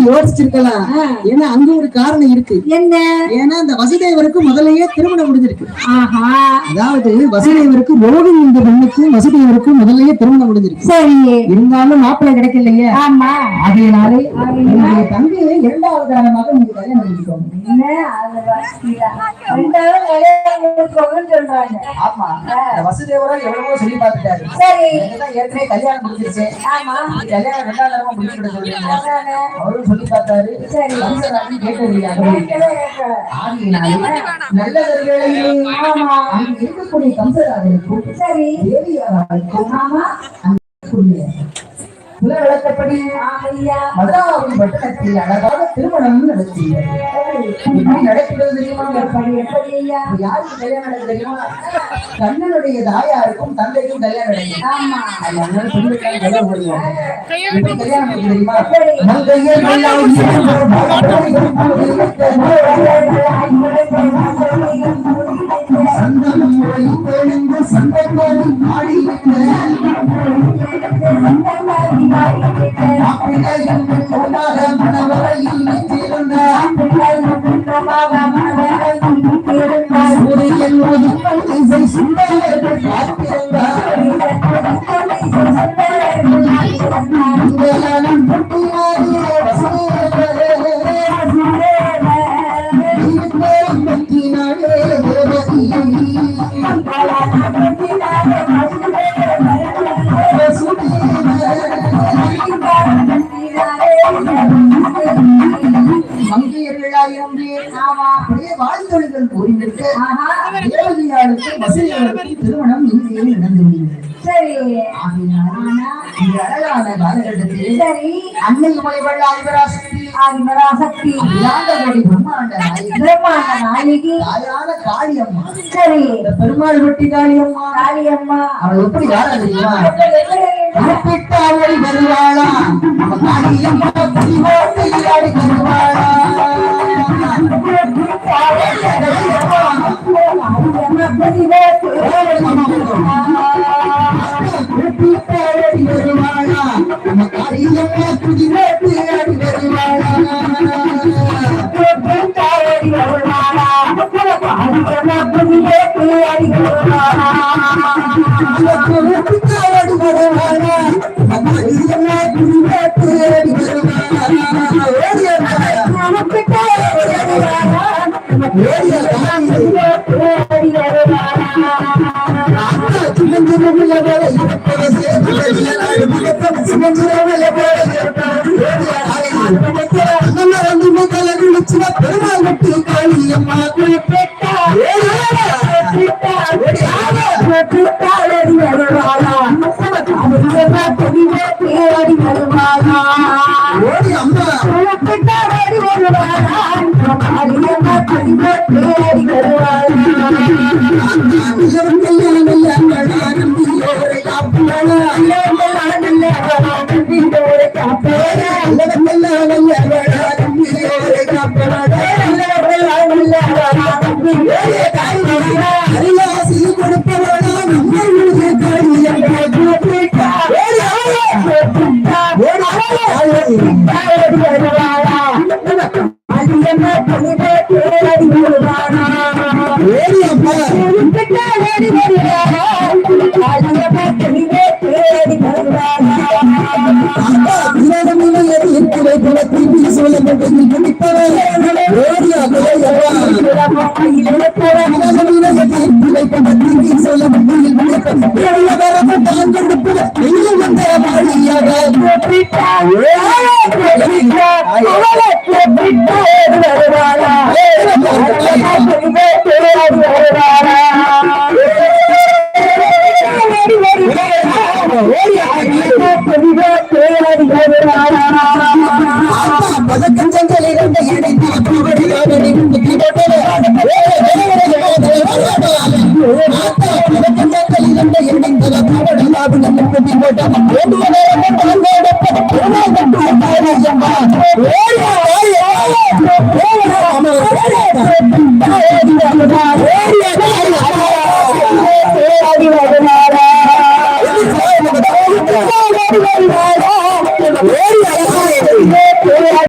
யோசிச்சிருக்கலாம். ஏன்னா அங்க ஒரு காரணம் இருக்கு. என்ன? ஏன்னா அந்த வசுதேவருக்கு முதலையே திருமணம் முடிஞ்சிருக்கு. அதாவது வசுதேவருக்கு ரோகிணி என்ற பெண்ணுக்கும் வசுதேவருக்கும் முதலையே திருமணம் முடிஞ்சிருக்கு. சரி, இருந்தாலும் மாப்பிள்ளை கிடைக்கலையே. ஆமா, அதனாலே என்னுடைய தங்கையை இரண்டாவது காரணமாக நீங்க கல்யாணம் பண்ணிக்கோங்க. ஆமா, வசுதேவரா எவ்வளவோ சொல்லி பார்த்துட்டாரு. சரி, ஏற்கனவே கல்யாணம் முடிஞ்சிருச்சு. ஆமா, கல்யாணம் ரெண்டாவது தடவை முடிச்சுட்டு சொல்றீங்க. அவரும் சொல்லி பார்த்தாரு. சரி, நல்லவர்களையும் இருக்கக்கூடிய கம்சராஜனுக்கும் சரி தேவியாருக்கும் விளக்கப்படி மதுராபுரி பட்டணத்தில் அழகாக திருமணம் நடத்தியது. எப்படி நடக்கிறது தெரியுமா? யாருக்கு கல்யாணம் நடக்குது தெரியுமா? கண்ணனுடைய தாயாருக்கும் தந்தைக்கும் கல்யாணம் நடக்குது. எப்படி கல்யாணம் தெரியுமா? திருமணம் இங்கேயே நடந்துள்ளது. சரி, அழகான காலகட்டத்தில் சரி அன்னை மலைவள்ள ஆதிபராசக்தி பிரம்மாண்ட நாயகி தாயான காளியம்மா. சரி, பெருமாள் வெட்டி காளியம்மா அவள் எப்படி யாரா தெரியுமா? வருவாளா காளியம்மா வருவாளா பெருமாள் வெட்டி காளியம்மா